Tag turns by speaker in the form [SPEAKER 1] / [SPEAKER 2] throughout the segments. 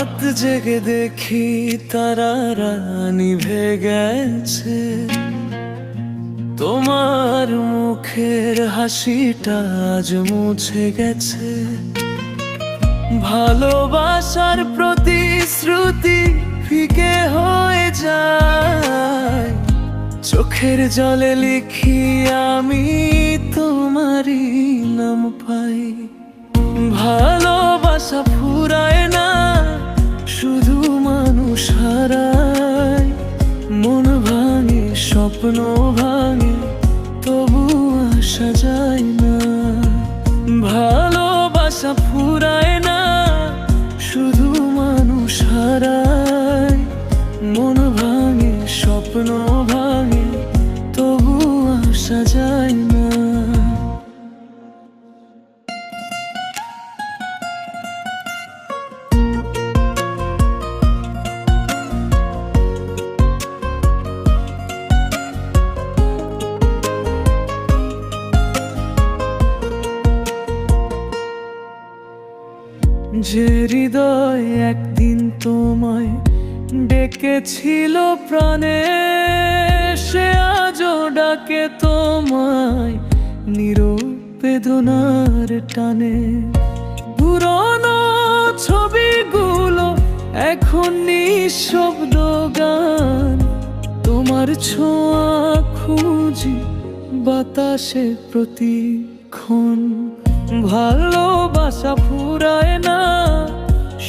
[SPEAKER 1] রাত জেগে দেখি তারারা নিভে গেছে, তোমার মুখের হাসিটা আজ মুছে গেছে। ভালোবাসার প্রতিশ্রুতি ফিকে হয়ে যায়, চোখের জলে লিখি আমি তোমারই নাম পাই। ভালোবাসা ফুরায় না, শুধু মানুষ হারায়। মন ভাঙে, স্বপ্ন ভাঙে, তবু আসা যায় না। ভালোবাসা ফুরায় না, শুধু মানুষ হারায়। মন ভাঙে, স্বপ্ন ভাঙে, তবু আসা যায় না। যে হৃদয় একদিন তোমায় ডেকেছিল প্রাণে, সে আজও ডাকে তোমায় নীরব বেদনার টানে। পুরনো ছবিগুলো এখন নিঃশব্দ গান, তোমার ছোঁয়া খুঁজি বাতাসে প্রতিক্ষণ। ভালোবাসা ফুরায় না,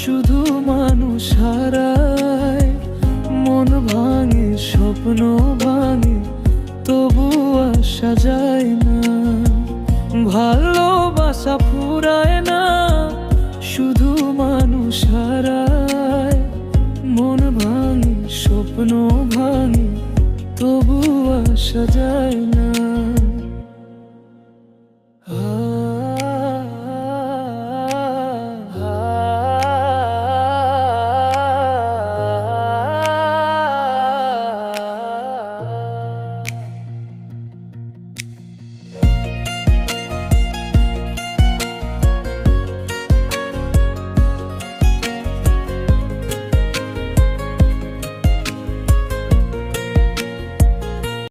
[SPEAKER 1] শুধু মানুষ হারায়। মন ভাঙে, স্বপ্ন ভাঙে, তবু আসা যায় না। ভালোবাসা ফুরায় না,